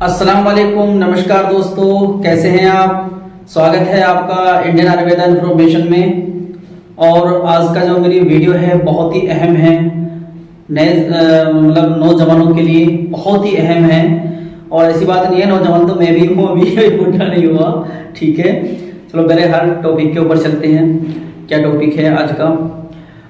अस्सलाम वालेकुम, नमस्कार दोस्तों, कैसे हैं आप। स्वागत है आपका इंडियन आयुर्वेदा इन्फॉर्मेशन में। और आज का जो मेरी वीडियो है बहुत ही अहम है, नए मतलब नौजवानों के लिए बहुत ही अहम है। और ऐसी बात नहीं है, नौजवान तो मैं भी हूँ, अभी बूढ़ा नहीं हुआ। ठीक है, चलो मेरे हर टॉपिक के ऊपर चलते हैं। क्या टॉपिक है आज का?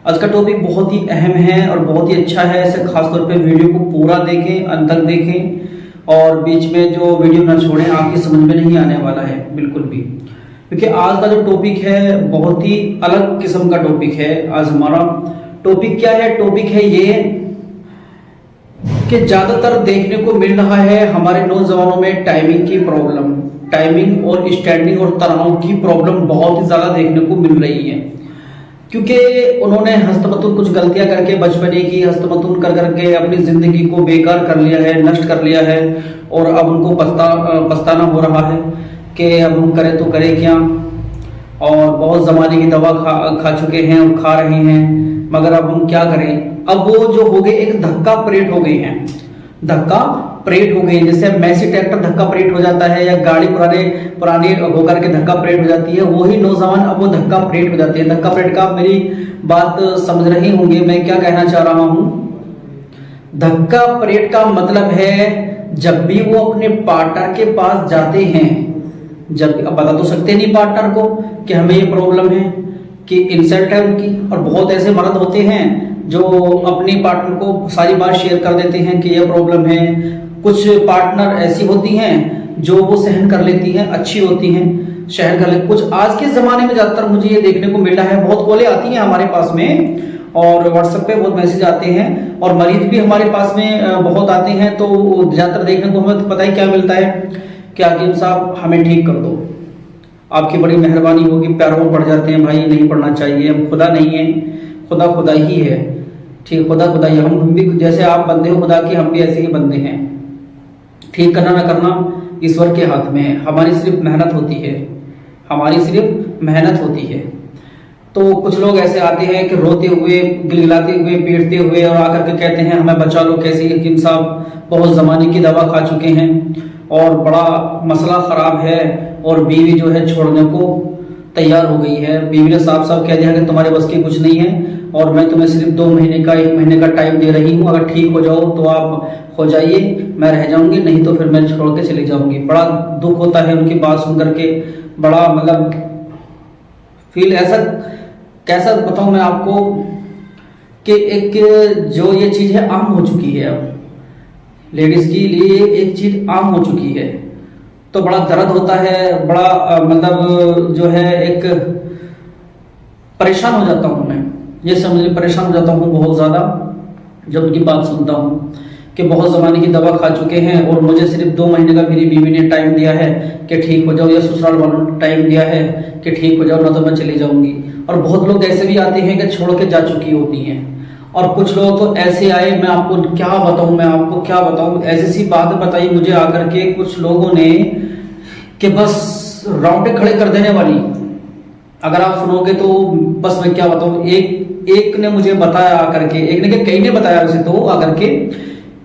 आज का टॉपिक बहुत ही अहम है और बहुत ही अच्छा है। ऐसे खासतौर पे वीडियो को पूरा देखें, अंत तक देखें और बीच में जो वीडियो ना छोड़ें, आपकी समझ में नहीं आने वाला है बिल्कुल भी। क्योंकि आज का जो टॉपिक है बहुत ही अलग किस्म का टॉपिक है। आज हमारा टॉपिक क्या है? टॉपिक है ये कि ज्यादातर देखने को मिल रहा है हमारे नौजवानों में टाइमिंग की प्रॉब्लम, टाइमिंग और स्टैंडिंग और तनाव की प्रॉब्लम बहुत ही ज्यादा देखने को मिल रही है। क्योंकि उन्होंने हस्तमैथुन कुछ गलतियां करके बचपने की हस्तमैथुन कर करके अपनी जिंदगी को बेकार कर लिया है, नष्ट कर लिया है। और अब उनको पछताना हो रहा है कि अब हम करें तो करें क्या। और बहुत जमाने की दवा खा चुके हैं और खा रहे हैं, मगर अब हम क्या करें। अब वो जो हो गए एक धक्का परेट हो गए हैं, धक्का परेट हो गई। जैसे मैसी ट्रैक्टर धक्का परेट हो जाता है या गाड़ी पुरानी होकर के धक्का परेट हो जाती है, वही नौजवान अब वो धक्का परेट हो जाती है। धक्का परेट का आप मेरी बात समझ रहे होंगे मैं क्या कहना चाह रहा हूं। धक्का परेट का मतलब है जब भी वो अपने पार्टनर के पास जाते हैं, जब अब बता तो सकते नहीं पार्टनर को कि हमें ये प्रॉब्लम है, कि इंसल्ट है उनकी। और बहुत ऐसे मर्द होते हैं जो अपनी पार्टनर को सारी बात शेयर कर देते हैं कि ये प्रॉब्लम है। कुछ पार्टनर ऐसी होती हैं जो वो सहन कर लेती हैं, अच्छी होती हैं, सहन कर ले। कुछ आज के जमाने में ज्यादातर मुझे ये देखने को मिल रहा है, बहुत कॉलें आती हैं हमारे पास में और व्हाट्सएप पे बहुत मैसेज आते हैं और मरीज भी हमारे पास में बहुत आते हैं। तो ज्यादातर देखने को हमें तो पता ही क्या मिलता है कि हाकिम साहब हमें ठीक कर दो, आपकी बड़ी मेहरबानी होगी। पैरों में पड़ जाते हैं, भाई नहीं पड़ना चाहिए, हम खुदा नहीं है, खुदा खुदा ही है। ठीक, खुदा खुदा ही, हम भी जैसे आप बंदे हो खुदा के, हम भी ऐसे ही बंदे हैं। ठीक करना ना करना ईश्वर के हाथ में है, हमारी सिर्फ मेहनत होती है, हमारी सिर्फ मेहनत होती है। तो कुछ लोग ऐसे आते हैं कि रोते हुए, गिलगिलाते हुए, पीटते हुए और आकर के कहते हैं हमें बचा लो। कैसे हकीम साहब बहुत जमाने की दवा खा चुके हैं और बड़ा मसला खराब है और बीवी जो है छोड़ने को तैयार हो गई है। बीवी ने साफ साफ कह दिया कि तुम्हारे बस की कुछ नहीं है और मैं तुम्हें सिर्फ 2 महीने का 1 महीने का टाइम दे रही हूँ। अगर ठीक हो जाओ तो आप हो जाइए, मैं रह जाऊंगी, नहीं तो फिर मैं छोड़ के चली जाऊंगी। बड़ा दुख होता है उनकी बात सुन करके, बड़ा मतलब फील ऐसा कैसा बताऊं मैं आपको कि एक जो ये चीज है आम हो चुकी है, अब लेडीज के लिए एक चीज आम हो चुकी है। तो बड़ा दर्द होता है, बड़ा मतलब जो है एक परेशान हो जाता हूं मैं, ये समझ परेशान हो जाता हूं बहुत ज्यादा जब उनकी बात सुनता हूं कि बहुत जमाने की दवा खा चुके हैं और मुझे सिर्फ 2 महीने का मेरी बीवी ने टाइम दिया है कि ठीक हो जाओ, या ससुराल वालों ने टाइम दिया है कि ठीक हो जाओ, ना तो मैं चली जाऊंगी। और बहुत लोग ऐसे भी आते हैं कि छोड़ के जा चुकी होती हैं। और कुछ लोग तो ऐसे आए, मैं आपको क्या बताऊं, मैं आपको क्या बताऊं, ऐसी सी बात बताई मुझे आकर के कुछ लोगों ने कि बस रोंगटे खड़े कर देने वाली। अगर आप सुनोगे तो बस मैं क्या बताऊं। एक ने मुझे बताया आकर के, एक ने कई ने बताया उसे तो आकर के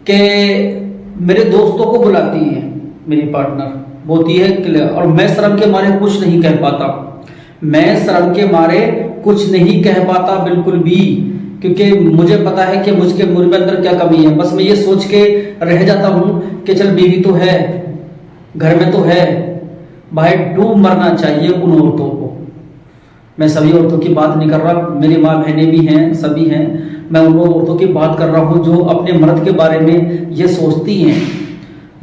कि मेरे दोस्तों को बुलाती है मेरी पार्टनर, बोलती है और मैं शर्म के मारे कुछ नहीं कह पाता, मैं शर्म के मारे कुछ नहीं कह पाता बिल्कुल भी। क्योंकि मुझे पता है कि मुझके मुझ अंदर क्या कमी है। बस मैं ये सोच के रह जाता हूं कि चल बीवी तो है, घर में तो है, भाई डूब मरना चाहिए उन औरतों को। मैं सभी औरतों की बात नहीं कर रहा, मेरी माँ बहनें भी हैं, सभी हैं। मैं उन औरतों की बात कर रहा हूँ जो अपने मर्द के बारे में ये सोचती हैं,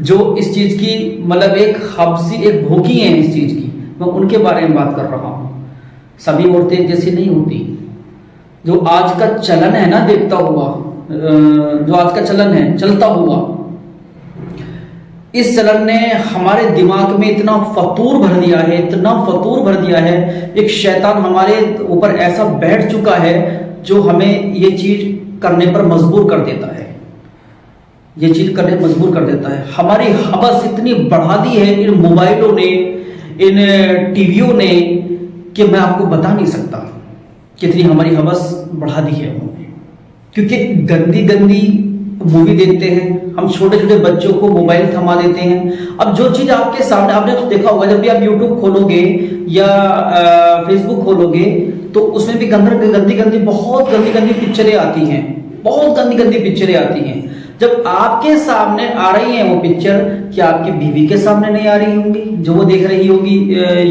जो इस चीज की मतलब एक हब्सी, एक भूखी हैं इस चीज की। मैं उनके बारे में बात कर रहा हूँ। सभी औरतें जैसी नहीं होती। जो आज का चलन है ना, देखता हुआ जो आज का चलन है चलता हुआ, इस चलन ने हमारे दिमाग में इतना फतूर भर दिया है, इतना फतूर भर दिया है। एक शैतान हमारे ऊपर ऐसा बैठ चुका है जो हमें ये चीज करने पर मजबूर कर देता है, ये चीज करने पर मजबूर कर देता है। हमारी हवस इतनी बढ़ा दी है इन मोबाइलों ने, इन टीवियों ने, कि मैं आपको बता नहीं सकता कितनी हमारी हवस बढ़ा दी है उन्होंने। क्योंकि गंदी गंदी मूवी देखते हैं, हम छोटे छोटे बच्चों को मोबाइल थमा देते हैं। अब जो चीज आपके सामने, आपने तो देखा होगा जब भी आप यूट्यूब खोलोगे या फेसबुक खोलोगे तो उसमें भी गंदी गंदी बहुत गंदी गंदी पिक्चरें आती हैं, बहुत गंदी गंदी पिक्चरें आती हैं। जब आपके सामने आ रही है वो पिक्चर, क्या आपकी बीवी के सामने नहीं आ रही होंगी जो वो देख रही होगी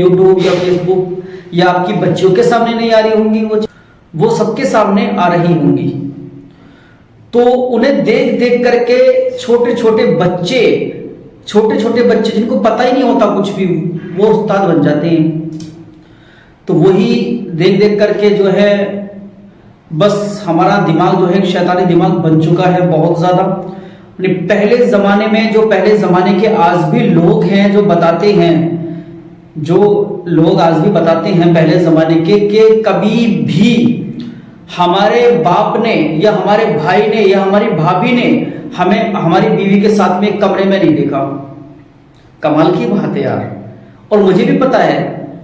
यूट्यूब या फेसबुक, या आपकी बच्चियों के सामने नहीं आ रही होंगी, वो सबके सामने आ रही होंगी। तो उन्हें देख देख करके छोटे छोटे बच्चे जिनको पता ही नहीं होता कुछ भी, वो उस्ताद बन जाते हैं। तो वही देख देख करके जो है बस हमारा दिमाग जो है शैतानी दिमाग बन चुका है बहुत ज्यादा। पहले जमाने में, जो पहले जमाने के आज भी लोग हैं जो बताते हैं, जो लोग आज भी बताते हैं पहले जमाने के, कभी भी हमारे बाप ने या हमारे भाई ने या हमारी भाभी ने हमें हमारी बीवी के साथ में एक कमरे में नहीं देखा। कमाल की बात है यार। और मुझे भी पता है,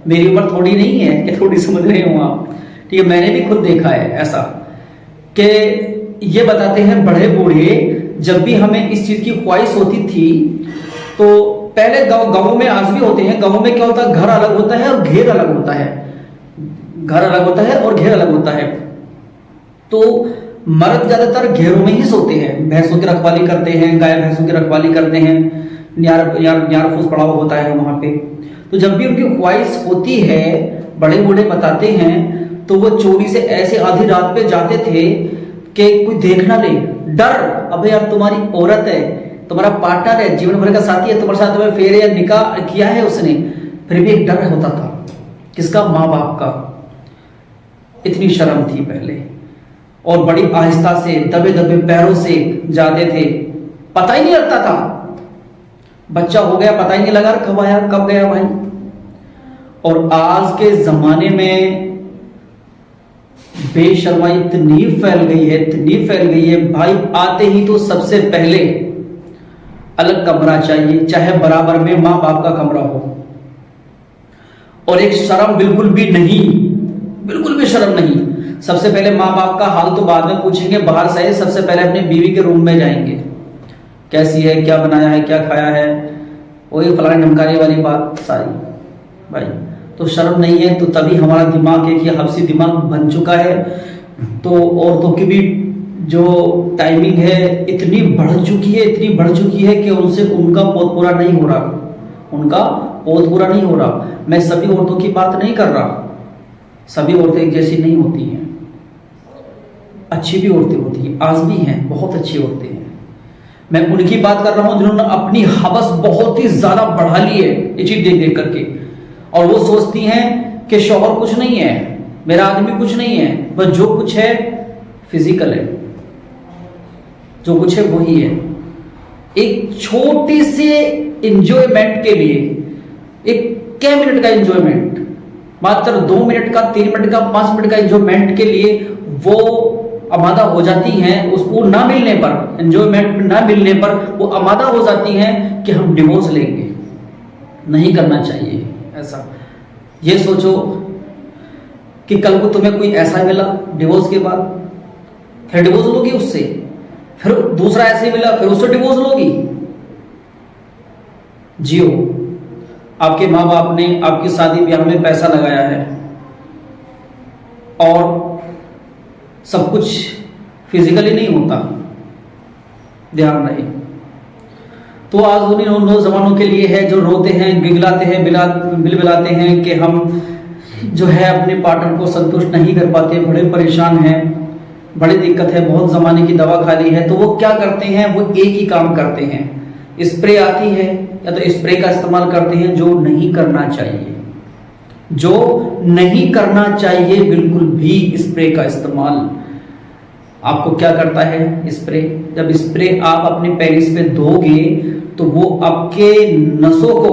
मेरी उम्र थोड़ी नहीं है कि थोड़ी समझ रहे हो आप, ठीक है, मैंने भी खुद देखा है ऐसा कि ये बताते हैं बड़े बूढ़े, जब भी हमें इस चीज की ख्वाहिश होती थी तो पहले गांवों में आज भी होते हैं, गांवों में क्या होता है, घर अलग होता है और घेर अलग होता है, घर अलग होता है और घेर अलग होता है। तो मर्द ज्यादातर घेरों में ही सोते हैं, भैंसों की रखवाली करते हैं, गाय भैंसों की रखवाली करते हैं, न्यार फूस पड़ा हुआ होता है वहां पे। तो जब भी उनकी ख्वाहिश होती है, बड़े बूढ़े बताते हैं, तो वो चोरी से ऐसे आधी रात पे जाते थे कि कोई देखना नहीं, डर, अबे यार तुम्हारी औरत है, तुम्हारा पार्टनर है, जीवन भर का साथी है, तुम्हारे साथ में फेरे या निकाह किया है उसने, फिर भी एक डर होता था। किसका? माँ बाप का। इतनी शर्म थी पहले, और बड़ी आहिस्ता से दबे दबे पैरों से जाते थे, पता ही नहीं लगता था, बच्चा हो गया पता ही नहीं लगा कब आया कब गया भाई। और आज के जमाने में बेशर्माई इतनी फैल गई है, इतनी फैल गई है भाई, आते ही तो सबसे पहले अलग कमरा चाहिए, चाहे बराबर में माँ बाप का कमरा हो, और एक शर्म बिल्कुल भी नहीं, बिल्कुल भी शर्म नहीं। सबसे पहले माँ बाप का हाल तो बाद में पूछेंगे, बाहर से सबसे पहले अपने बीवी के रूम में जाएंगे, कैसी है, क्या बनाया है, क्या खाया है, वही फलाने ढमकाने वाली बात सारी भाई। तो शर्म नहीं है, तो तभी हमारा दिमाग एक ये हबसी दिमाग बन चुका है। तो औरतों की भी जो टाइमिंग है इतनी बढ़ चुकी है, इतनी बढ़ चुकी है कि उनसे उनका पोत पूरा नहीं हो रहा, उनका पोत पूरा नहीं हो रहा। मैं सभी औरतों की बात नहीं कर रहा, सभी औरतें एक जैसी नहीं होती हैं, अच्छी भी औरतें होती हैं, आज भी हैं, बहुत अच्छी औरतें हैं। मैं उनकी बात कर रहा हूं जिन्होंने अपनी हवस बहुत ही ज्यादा बढ़ा ली है ये चीज देख देख करके, और वो सोचती हैं कि शौहर कुछ नहीं है, मेरा आदमी कुछ नहीं है, बस जो कुछ है फिजिकल है, जो कुछ है वही है। एक छोटी सी इंजॉयमेंट के लिए, एक क्या मिनट का इंजॉयमेंट, मात्र 2 मिनट का, 3 मिनट का, 5 मिनट का इंजॉयमेंट के लिए वो आमादा हो जाती हैं, उसको ना मिलने पर, एंजॉयमेंट ना मिलने पर वो आमादा हो जाती हैं कि हम डिवोर्स लेंगे। नहीं करना चाहिए ऐसा। ये सोचो कि कल को तुम्हें कोई ऐसा मिला डिवोर्स के बाद, फिर डिवोर्स लोगी उससे, फिर दूसरा ऐसे मिला, फिर उससे डिवोर्स लोगी। जियो, आपके माँ बाप ने आपकी शादी ब्याह में पैसा लगाया है और सब कुछ फिजिकली नहीं होता, ध्यान रहे। तो आज उन्हीं नौजवानों के लिए है जो रोते हैं, गिगलाते हैं, बिलबिलाते हैं कि हम जो है अपने पार्टनर को संतुष्ट नहीं कर पाते, बड़े परेशान हैं, बड़ी दिक्कत है, बहुत जमाने की दवा खा ली है। तो वो क्या करते हैं, वो एक ही काम करते हैं, स्प्रे आती है या तो स्प्रे का इस्तेमाल करते हैं, जो नहीं करना चाहिए, जो नहीं करना चाहिए बिल्कुल भी स्प्रे का इस्तेमाल। आपको क्या करता है स्प्रे, जब स्प्रे आप अपने पेनिस पे दोगे तो वो आपके नसों को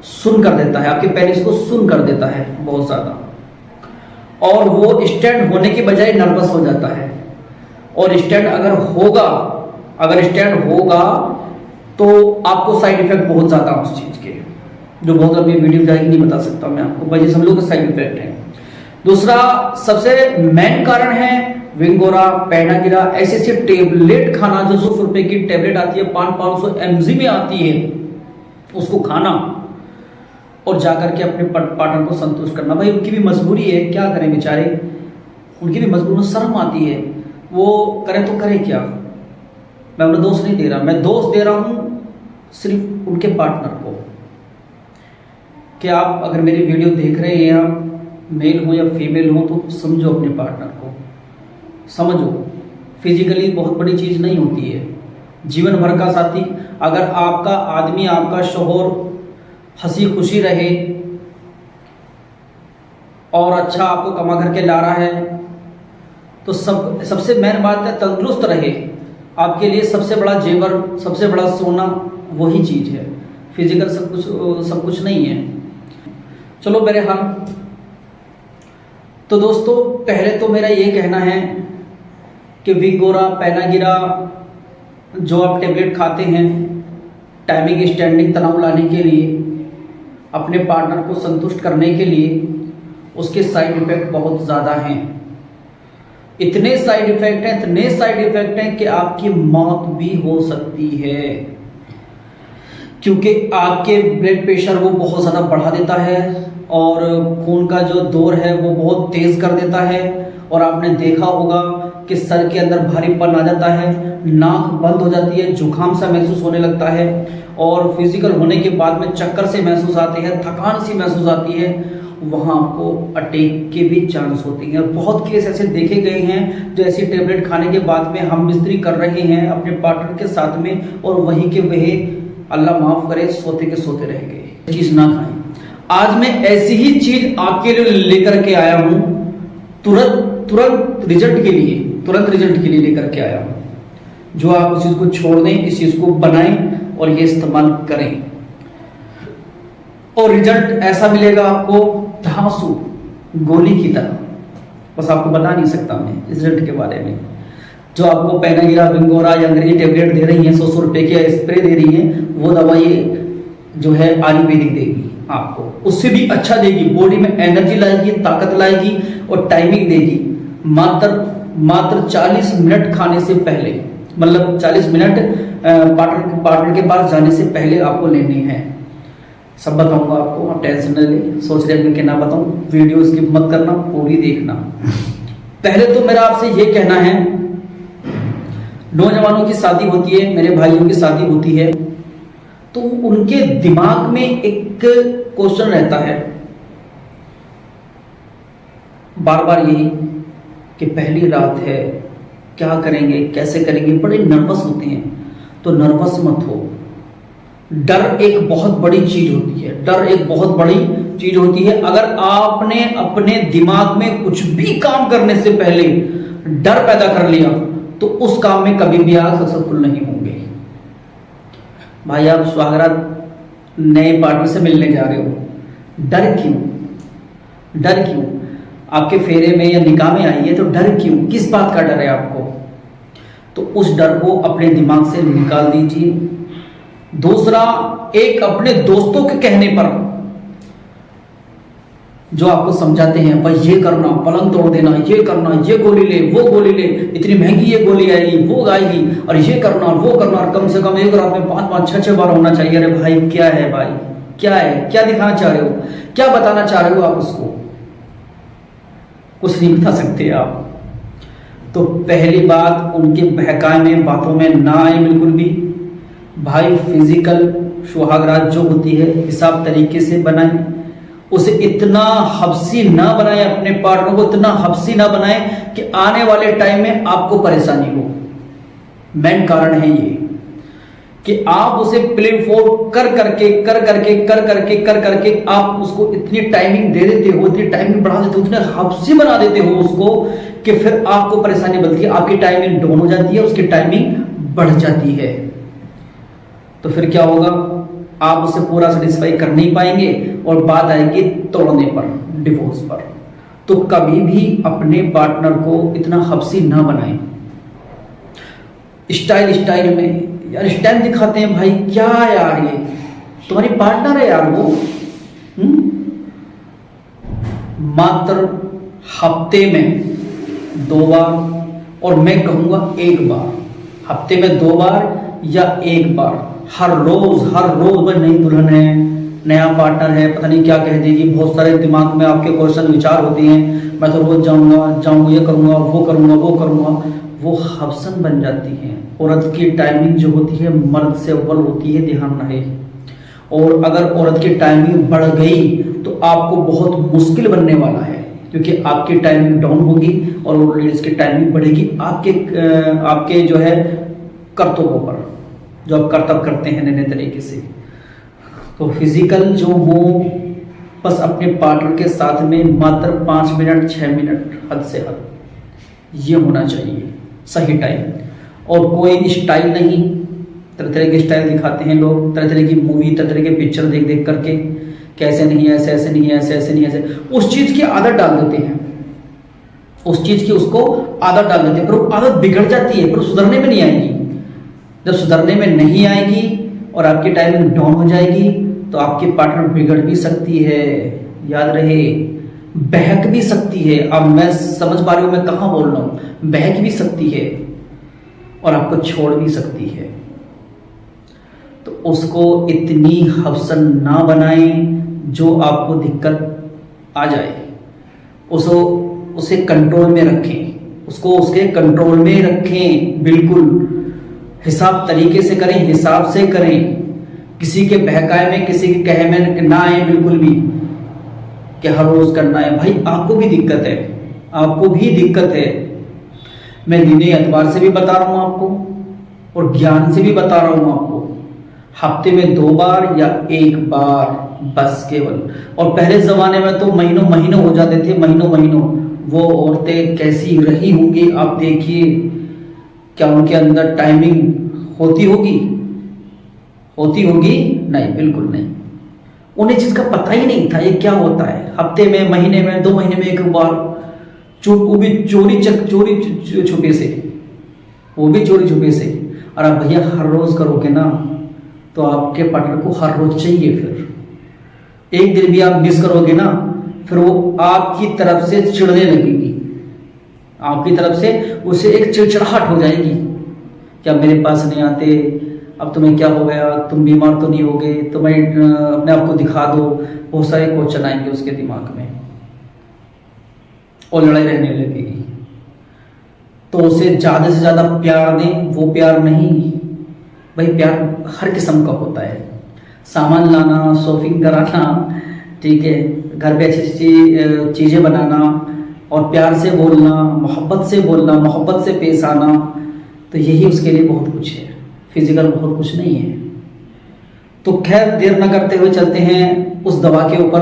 सुन कर देता है, आपके पेनिस को सुन कर देता है बहुत ज्यादा, और वो स्टैंड होने के बजाय नर्वस हो जाता है। और स्टैंड अगर स्टैंड होगा तो आपको साइड इफेक्ट बहुत ज्यादा उस चीज के, जो बहुत लंबी वीडियो जाएगी, नहीं बता सकता मैं आपको, भाई हम लोग के साइड इफेक्ट है। दूसरा सबसे मेन कारण है विंगोरा, पैनागिरा, ऐसे ऐसे टेबलेट खाना, जो 100 रुपए की टेबलेट आती है, 500 mg में आती है, उसको खाना और जाकर के अपने पार्टनर को संतुष्ट करना। भाई उनकी भी मजबूरी है, क्या करें बेचारे, उनकी भी मजबूरी में शर्म आती है, वो करें तो करें क्या। मैं उन्हें दोष नहीं दे रहा, मैं दोष दे रहा हूं सिर्फ उनके पार्टनर को। कि आप अगर मेरी वीडियो देख रहे हैं, आप मेल हो या फीमेल हो, तो समझो अपने पार्टनर को, समझो। फिजिकली बहुत बड़ी चीज नहीं होती है, जीवन भर का साथी। अगर आपका आदमी, आपका शोहर हंसी खुशी रहे और अच्छा आपको कमा करके ला रहा है, तो सबसे मेन बात है तंदुरुस्त रहे। आपके लिए सबसे बड़ा जेवर, सबसे बड़ा सोना वही चीज है, फिजिकल सब कुछ नहीं है। चलो मेरे हाल। तो दोस्तों, पहले तो मेरा ये कहना है कि विंगोरा, पैनागिरा जो आप टेबलेट खाते हैं टाइमिंग स्टैंडिंग तनाव लाने के लिए, अपने पार्टनर को संतुष्ट करने के लिए, उसके साइड इफेक्ट बहुत ज़्यादा हैं। इतने साइड इफेक्ट हैं कि आपकी मौत भी हो सकती है, क्योंकि आपके ब्लड प्रेशर वो बहुत ज़्यादा बढ़ा देता है और खून का जो दौर है वो बहुत तेज़ कर देता है। और आपने देखा होगा कि सर के अंदर भारीपन आ जाता है, नाक बंद हो जाती है, जुकाम सा महसूस होने लगता है और फिजिकल होने के बाद में चक्कर से महसूस आती है, थकान सी महसूस आती है। वहाँ आपको अटैक के भी चांस होते हैं। बहुत केस ऐसे देखे गए हैं जो ऐसी टेबलेट खाने के बाद में हम मिस्त्री कर रहे हैं अपने पार्टनर के साथ में, और वहीं के वही अल्लाह माफ करे सोते के सोते रह गए। चीज ना खाएं। आज मैं ऐसी ही चीज आपके लिए लेकर के आया हूं, तुरंत रिजल्ट के लिए लेकर के आया हूं, जो आप उस चीज को छोड़ दें, इस चीज को बनाएं और ये इस्तेमाल करें, और रिजल्ट ऐसा मिलेगा आपको धांसू गोली की तरह। बस आपको बता नहीं सकता मैं इस रिजल्ट के बारे में। जो आपको पैनागिरा, विंगोरा या अंग्रेजी टेबलेट दे रही हैं, 100 रुपए की स्प्रे दे रही हैं, वो दवाई जो है आयुर्वेदिक देगी आपको, उससे भी अच्छा देगी, बॉडी में एनर्जी लाएगी, ताकत लाएगी और टाइमिंग देगी। मात्र 40 मिनट खाने से पहले, मतलब 40 मिनट पार्टनर के पास जाने से पहले आपको लेनी है। सब बताऊंगा आपको, आप टेंशन न ले। सोच रहे हैं कि ना बताऊं, वीडियो स्किप मत करना, पूरी देखना। पहले तो मेरा आपसे ये कहना है, नौजवानों की शादी होती है, मेरे भाइयों की शादी होती है, तो उनके दिमाग में एक क्वेश्चन रहता है बार बार यही कि पहली रात है, क्या करेंगे, कैसे करेंगे, बड़े नर्वस होते हैं। तो नर्वस मत हो। डर एक बहुत बड़ी चीज होती है। अगर आपने अपने दिमाग में कुछ भी काम करने से पहले डर पैदा कर लिया, तो उस काम में कभी भी आप सक्सेसफुल नहीं होंगे। भाई आप सुहागरात नए पार्टनर से मिलने जा रहे हो, डर क्यों? आपके फेरे में या निकाह में आई है तो डर क्यों? किस बात का डर है आपको? तो उस डर को अपने दिमाग से निकाल दीजिए। दूसरा, एक अपने दोस्तों के कहने पर जो आपको समझाते हैं, भाई ये करना, पलंग तोड़ देना, ये करना, ये गोली ले, वो गोली ले, इतनी महंगी ये गोली आएगी, वो आएगी, और ये करना, वो करना, और कम से कम एक रात में 5-5, 6-6 बार होना चाहिए। अरे भाई क्या है भाई, क्या है, क्या दिखाना चाह रहे हो, क्या बताना चाह रहे हो आप उसको? कुछ नहीं बता सकते आप। तो पहली बात, उनके बहकाए में बातों में ना आए बिल्कुल भी। भाई फिजिकल सुहागरात जो होती है हिसाब तरीके से बनाएं, उसे इतना हब्सी ना बनाएं, अपने पार्टनर को इतना हब्सी ना बनाएं कि आने वाले टाइम में आपको परेशानी हो। मेन कारण है ये कि आप उसे प्लेन फोर कर करके आप उसको इतनी टाइमिंग दे देते हो, इतनी टाइमिंग बढ़ा देते हो, इतने हब्सी बना देते हो उसको कि फिर आपको परेशानी बनती है। आपकी टाइमिंग डाउन हो जाती है, उसकी टाइमिंग बढ़ जाती है। तो फिर क्या होगा, आप उसे पूरा सेटिस्फाई कर नहीं पाएंगे और बात आएगी तोड़ने पर, डिवोर्स पर। तो कभी भी अपने पार्टनर को इतना हब्सी ना बनाएं। स्टाइल में यार स्टाइल दिखाते हैं, भाई क्या यार, ये तुम्हारी पार्टनर है यार वो। मात्र हफ्ते में 2 बार और मैं कहूँगा एक बार, हफ्ते में 2 बार या 1 बार, हर रोज भाई नई दुल्हन है, नया पार्टनर है, पता नहीं क्या कह देगी, बहुत सारे दिमाग में आपके क्वेश्चन विचार होते हैं, मैं तो रोज जाऊंगा, ये करूंगा, वो करूंगा, वो हवसन बन जाती है। औरत की टाइमिंग जो होती है मर्द से अव्वल होती है, ध्यान रहे। और अगर औरत की टाइमिंग बढ़ गई तो आपको बहुत मुश्किल बनने वाला है, क्योंकि आपकी टाइमिंग डाउन होगी और लेडीज की टाइमिंग बढ़ेगी आपके जो है कर्तव्यों पर, जो आप कर्तव्य करते हैं नए तरीके से। तो फिजिकल जो हो बस अपने पार्टनर के साथ में मात्र 5 मिनट 6 मिनट हद से हद ये होना चाहिए सही टाइम। और कोई स्टाइल नहीं, तरह तरह के स्टाइल दिखाते हैं लोग, तरह तरह की मूवी, तरह तरह के पिक्चर देख देख करके, कैसे नहीं है, ऐसे नहीं है, ऐसे नहीं है, उस चीज़ की आदत डाल देते हैं, उस चीज़ की उसको आदत डाल देते हैं, पर वो आदत बिगड़ जाती है, पर सुधरने में नहीं आएगी। जब सुधरने में नहीं आएगी और आपकी टाइमिंग डाउन हो जाएगी तो आपकी पार्टनर बिगड़ भी सकती है, याद रहे, बहक भी सकती है। अब मैं समझ पा रही हूँ मैं कहाँ बोल रहा हूँ, बहक भी सकती है और आपको छोड़ भी सकती है। तो उसको इतनी हवसन ना बनाएं जो आपको दिक्कत आ जाए, उसे कंट्रोल में रखें, उसको उसके कंट्रोल में रखें, बिल्कुल हिसाब तरीके से करें, हिसाब से करें, किसी के बहकाए में, किसी के कहे में ना आए बिल्कुल भी कि हर रोज करना है। भाई आपको भी दिक्कत है, आपको भी दिक्कत है। मैं दीनी एतबार से भी बता रहा हूं आपको और ज्ञान से भी बता रहा हूं आपको, हफ्ते में 2 बार या 1 बार बस केवल। और पहले जमाने में तो महीनों हो जाते थे, महीनों वो औरतें कैसी रही होंगी आप देखिए, क्या उनके अंदर टाइमिंग होती होगी? नहीं, बिल्कुल नहीं। उन्हें चीज का पता ही नहीं था ये क्या होता है। हफ्ते में, महीने में, 2 महीने में 1 बार, वो भी चोरी छुपे से। और आप भैया हर रोज करोगे ना तो आपके पार्टनर को हर रोज चाहिए, फिर एक दिन भी आप मिस करोगे ना फिर वो आपकी तरफ से चिढ़ने लगेगी, आपकी तरफ से उसे एक चिड़चिड़ाहट हो जाएगी, क्या मेरे पास नहीं आते, अब तुम्हें क्या हो गया, तुम बीमार तो नहीं हो गए, तुम्हें अपने आप को दिखा दो, बहुत सारे क्वेश्चन आएंगे उसके दिमाग में और लड़ाई रहने लगेगी। तो उसे ज़्यादा से ज़्यादा प्यार दें, वो प्यार नहीं भाई, प्यार हर किस्म का होता है, सामान लाना, शॉपिंग कराना, ठीक है, घर पे अच्छी चीज़ें बनाना और प्यार से बोलना, मोहब्बत से पेश आना, तो यही उसके लिए बहुत कुछ है, फिजिकल बहुत कुछ नहीं है। तो खैर देर न करते हुए चलते हैं उस दवा के ऊपर।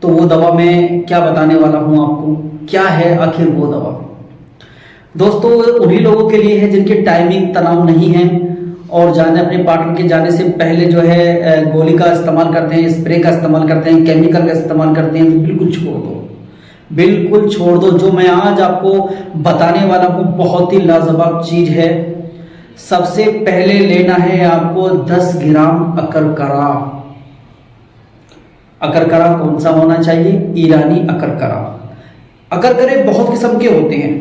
तो वो दवा मैं क्या बताने वाला हूँ आपको, क्या है आखिर वो दवा। दोस्तों उन्हीं लोगों के लिए है जिनकी टाइमिंग तनाव नहीं है और अपने पार्टनर के जाने से पहले जो है गोली का इस्तेमाल करते हैं, स्प्रे का इस्तेमाल करते हैं, केमिकल का इस्तेमाल करते हैं, तो बिल्कुल छोड़ दो। जो मैं आज आपको बताने वाला हूँ बहुत ही लाजवाब चीज है। सबसे पहले लेना है आपको 10 ग्राम अकरकरा। अकरकरा कौन सा होना चाहिए? ईरानी अकरकरा। अकरकरे बहुत किस्म के होते हैं,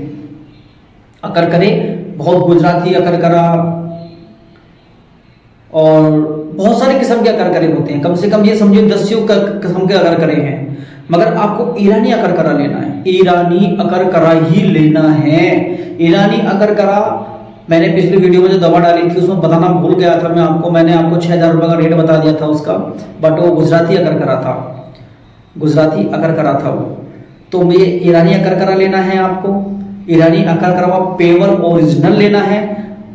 अकरकरे बहुत, गुजराती अकरकरा और बहुत सारे किस्म के अकरकरे होते हैं, कम से कम ये समझिए 10 किस्म के अकरकरे हैं, मगर आपको ईरानी अकरकरा लेना है, ईरानी अकरकरा ही लेना है। ईरानी अकरकरा मैंने पिछली वीडियो में जो दवा डाली थी उसमें बताना भूल गया था मैं आपको, मैंने आपको 6000 रुपये का रेट बता दिया था उसका, बट वो गुजराती अकरकरा था वो। तो ये ईरानी अकरकरा लेना है आपको। ईरानी अकरकरा पेवर ओरिजिनल लेना है।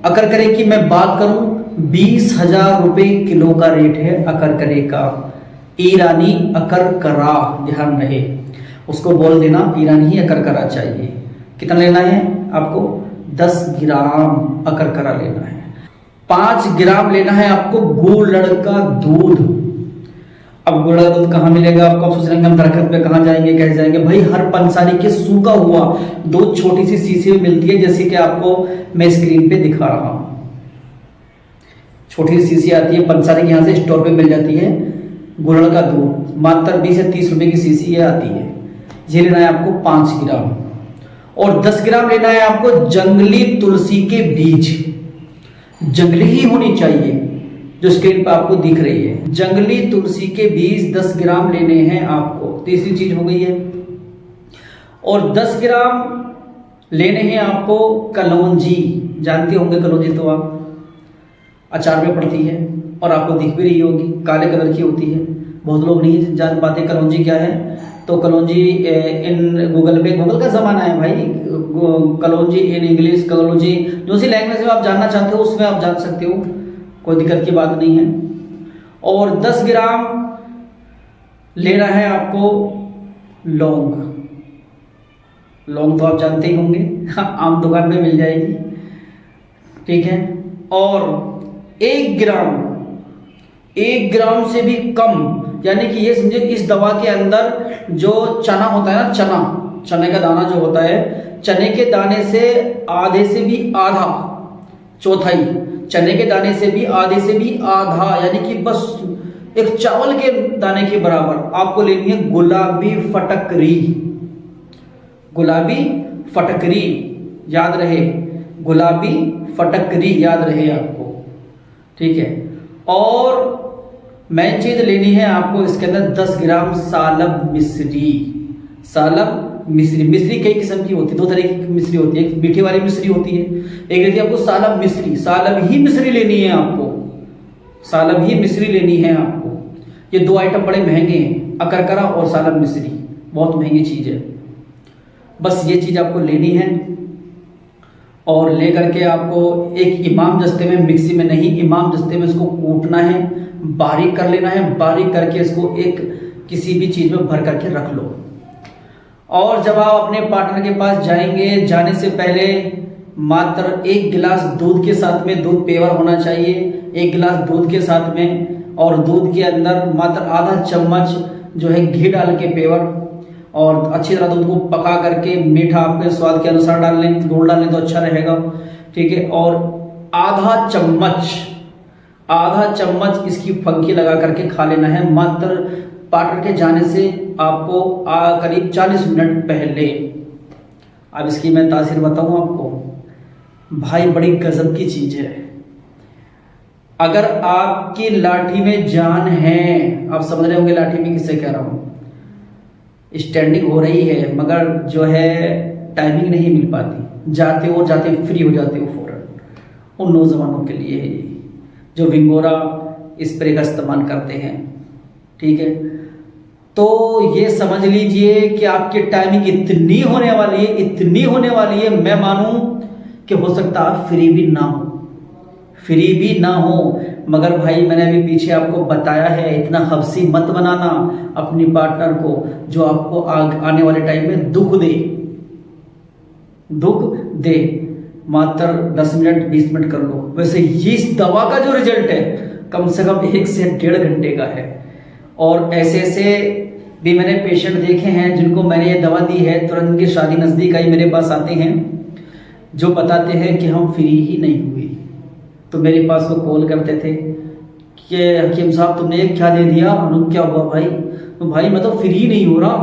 अकरकरे की मैं बात करूं 20,000 रुपये किलो का रेट है अकरकरे का। ईरानी अकरकरा, ध्यान रहे, उसको बोल देना ईरानी ही अकरकरा चाहिए। कितना लेना है आपको? 10 ग्राम अकरकरा लेना है। 5 ग्राम लेना है आपको गुड़ का दूध। अब गुड़ का दूध कहाँ मिलेगा आपको? आप सोच रहे हैं हम दरख्त पे कहाँ जाएंगे, कैसे जाएंगे? भाई हर पंसारी के सूखा हुआ दूध छोटी सी शीशी में मिलती है, जैसे कि आपको मैं स्क्रीन पे दिखा रहा हूँ। छोटी सी शीशी आती है पंसारी के यहाँ से स्टोर पे मिल जाती है, गुड़ का दूध मात्र 20 से 30 रुपए की शीशी ये आती है। ये लेना है आपको 5 ग्राम। और 10 ग्राम लेना है आपको जंगली तुलसी के बीज, जंगली ही होनी चाहिए, जो स्क्रीन पर आपको दिख रही है। जंगली तुलसी के बीज 10 ग्राम लेने हैं आपको, तीसरी चीज हो गई है। और 10 ग्राम लेने हैं आपको कलौंजी, जानते होंगे कलौंजी तो आप अचार में पड़ती है और आपको दिख भी रही होगी, काले कलर की होती है। बहुत लोग नहीं जान पाते कलौंजी क्या है, तो कलौंजी इन गूगल का ज़माना है भाई, कलौंजी इन इंग्लिश, कलौंजी जो सी लैंग्वेज में आप जानना चाहते हो उसमें आप जान सकते हो, कोई दिक्कत की बात नहीं है। और 10 ग्राम लेना है आपको लौंग, लौंग तो आप जानते ही होंगे, आम दुकान में मिल जाएगी, ठीक है। और 1 ग्राम से भी कम, यानी कि ये समझे इस दवा के अंदर जो चना होता है ना, चने का दाना जो होता है, चने के दाने से आधे से भी आधा, चौथाई चने के दाने से भी आधे से भी आधा, यानी कि बस एक चावल के दाने के बराबर आपको लेनी है गुलाबी फटकरी। गुलाबी फटकरी याद रहे, गुलाबी फटकरी याद रहे आपको, ठीक है। और मेन चीज लेनी है आपको इसके अंदर 10 ग्राम सालब मिश्री। सालब मिश्री कई किस्म की होती है, 2 तरह की मिश्री होती है, एक मीठी वाली मिश्री होती है, एक रहती है आपको सालब मिश्री। सालब ही मिश्री लेनी है आपको, सालब ही मिश्री लेनी है आपको। ये 2 आइटम बड़े महंगे हैं, अकरकरा और सालब मिश्री, बहुत महंगी चीज है। बस ये चीज आपको लेनी है और लेकर के आपको एक इमाम दस्ते में, मिक्सी में नहीं, इमाम दस्ते में इसको कूटना है, बारीक कर लेना है। बारीक करके इसको एक किसी भी चीज में भर करके रख लो। और जब आप अपने पार्टनर के पास जाएंगे, जाने से पहले मात्र 1 गिलास दूध के साथ में, दूध पेवर होना चाहिए, 1 गिलास दूध के साथ में, और दूध के अंदर मात्र आधा चम्मच जो है घी डाल के पेवर, और अच्छी तरह दूध को पका करके, मीठा अपने स्वाद के अनुसार डाल लें, गुड़ डाल लें तो अच्छा रहेगा, ठीक है। और आधा चम्मच इसकी फंकी लगा करके खा लेना है, मात्र पार्टनर के जाने से आपको करीब 40 मिनट पहले। अब इसकी मैं तासीर बताऊं आपको भाई, बड़ी गजब की चीज है। अगर आपकी लाठी में जान है, आप समझ रहे होंगे लाठी में किसे कह रहा हूं, स्टैंडिंग हो रही है मगर जो है टाइमिंग नहीं मिल पाती, जाते हो फ्री हो जाते हो फौरन, उन नौजवानों के लिए है ये, जो विंगोरा स्प्रे का इस्तेमाल करते हैं, ठीक है। तो ये समझ लीजिए कि आपकी टाइमिंग इतनी होने वाली है, मैं मानूं कि हो सकता है फ्री भी ना हो, मगर भाई मैंने अभी पीछे आपको बताया है, इतना हब्सी मत बनाना अपनी पार्टनर को जो आपको आने वाले टाइम में दुख दे। मात्र 10 मिनट 20 मिनट कर लो। वैसे इस दवा का जो रिजल्ट है कम से कम 1 से 1.5 घंटे का है। और ऐसे भी मैंने पेशेंट देखे हैं जिनको मैंने ये दवा दी है, तुरंत उनकी शादी नजदीक आई, मेरे पास आते हैं जो बताते हैं कि हम फ्री ही नहीं हुए। तो मेरे पास वो कॉल करते थे कि हकीम साहब तुमने ये क्या दे दिया, क्या हुआ भाई? तो भाई मैं तो फ्री नहीं हो रहा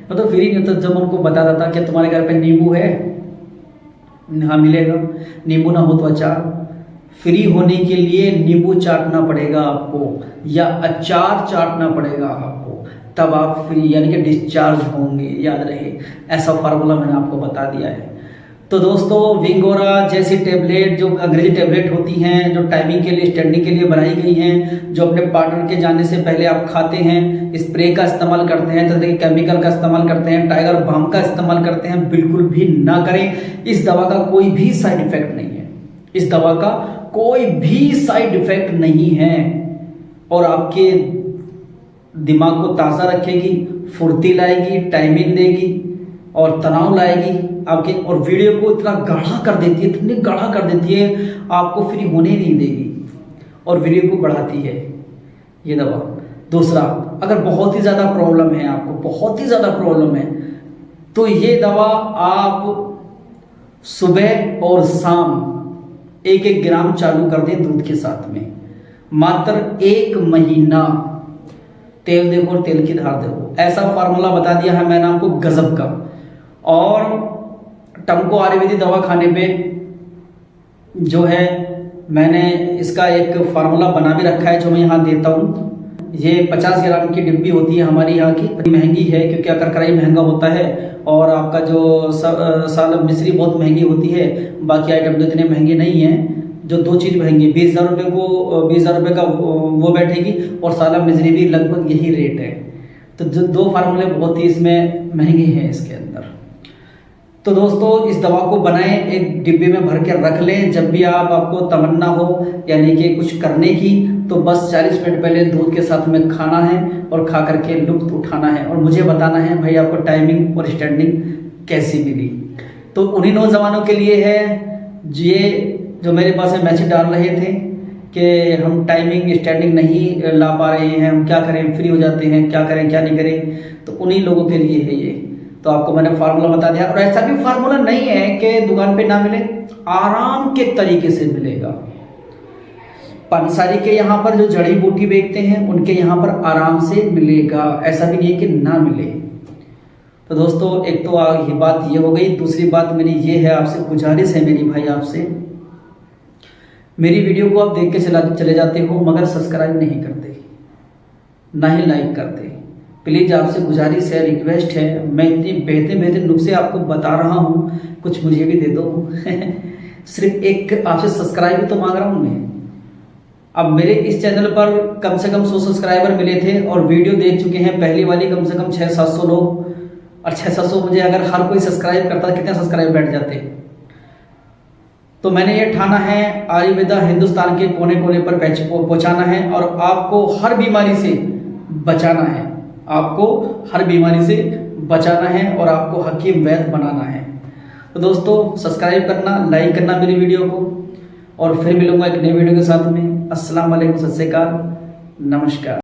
मैं तो फ्री नहीं। तो जब उनको बताता था कि तुम्हारे घर पे नींबू है, हाँ मिलेगा, नींबू ना हो तो अचार, फ्री होने के लिए नींबू चाटना पड़ेगा आपको या अचार चाटना पड़ेगा आपको, तब आप फ्री यानी कि डिस्चार्ज होंगे। याद रहे, ऐसा फार्मूला मैंने आपको बता दिया है। तो दोस्तों, विंगोरा जैसी टेबलेट जो अंग्रेजी टेबलेट होती हैं, जो टाइमिंग के लिए, स्टैंडिंग के लिए बनाई गई हैं, जो अपने पार्टनर के जाने से पहले आप खाते हैं, स्प्रे का इस्तेमाल करते हैं, तरह के केमिकल का इस्तेमाल करते हैं, टाइगर बाम का इस्तेमाल करते हैं, बिल्कुल भी ना करें। इस दवा का कोई भी साइड इफेक्ट नहीं है, इस दवा का कोई भी साइड इफेक्ट नहीं है, और आपके दिमाग को ताज़ा रखेगी, फुर्ती लाएगी, टाइमिंग देगी और तनाव लाएगी आपके, और वीडियो को इतना गाढ़ा कर देती है, इतनी गाढ़ा कर देती है, आपको फ्री होने नहीं देगी और वीडियो को बढ़ाती है ये दवा। दूसरा, अगर बहुत ही ज़्यादा प्रॉब्लम है, आपको बहुत ही ज़्यादा प्रॉब्लम है, तो ये दवा आप सुबह और शाम 1-1 ग्राम चालू कर दें दूध के साथ में, मात्र 1 महीना। तेल देखो और तेल की धार देखो, ऐसा फार्मूला बता दिया है मैंने आपको गजब का। और टमको आयुर्वेदिक दवा खाने पे जो है मैंने इसका एक फार्मूला बना भी रखा है जो मैं यहाँ देता हूँ। ये 50 ग्राम की डिब्बी होती है हमारी यहाँ की, महंगी है क्योंकि अकरकराई महंगा होता है और आपका जो साल मिश्री बहुत महंगी होती है, बाकी आइटम तो इतने महंगे नहीं हैं। जो 2 चीज़ महंगी 20,000 रुपये को 20,000 रुपये का वो बैठेगी और साला मिश्री भी लगभग यही रेट है। तो जो 2 फार्मूले बहुत ही इसमें महंगे हैं इसके अंदर। तो दोस्तों इस दवा को बनाएं, एक डिब्बे में भर के रख लें। जब भी आपको तमन्ना हो यानी कि कुछ करने की, तो बस 40 मिनट पहले दूध के साथ में खाना है और खा करके लुत्फ उठाना है और मुझे बताना है भाई आपको टाइमिंग और स्टैंडिंग कैसी मिली। तो उन्हीं नौजवानों के लिए है ये जो मेरे पास मैसेज डाल रहे थे कि हम टाइमिंग स्टैंडिंग नहीं ला पा रहे हैं, हम क्या करें, फ्री हो जाते हैं, क्या करें क्या नहीं करें। तो उन्हीं लोगों के लिए है ये। तो आपको मैंने फार्मूला बता दिया और ऐसा भी फार्मूला नहीं है कि दुकान पे ना मिले, आराम के तरीके से मिलेगा। पंसारी के यहाँ पर जो जड़ी बूटी बेचते हैं उनके यहाँ पर आराम से मिलेगा, ऐसा भी नहीं है कि ना मिले। तो दोस्तों एक तो ये बात ये हो गई। दूसरी बात मेरी ये है, आपसे गुजारिश है मेरी भाई आपसे, मेरी वीडियो को आप देख के चले जाते हो मगर सब्सक्राइब नहीं करते, ना ही लाइक करते। प्लीज़ आपसे गुजारिश है, रिक्वेस्ट है, मैं इतनी बेहतर नुस्खे आपको बता रहा हूँ, कुछ मुझे भी दे दो। सिर्फ एक आपसे सब्सक्राइब तो मांग रहा हूँ मैं। अब मेरे इस चैनल पर कम से कम 100 सब्सक्राइबर मिले थे और वीडियो देख चुके हैं पहली वाली कम से कम 600-700 लोग। और 600 मुझे अगर हर कोई सब्सक्राइब करता कितने सब्सक्राइब बैठ जाते। तो मैंने ये ठाना है आयुर्वेदा हिंदुस्तान के कोने कोने पर पहुंचाना है और आपको हर बीमारी से बचाना है, आपको हर बीमारी से बचाना है और आपको हकीम वैद्य बनाना है। तो दोस्तों सब्सक्राइब करना, लाइक करना मेरी वीडियो को और फिर मिलूंगा एक नई वीडियो के साथ में। अस्सलाम वालेकुम, सत श्री अकाल, नमस्कार।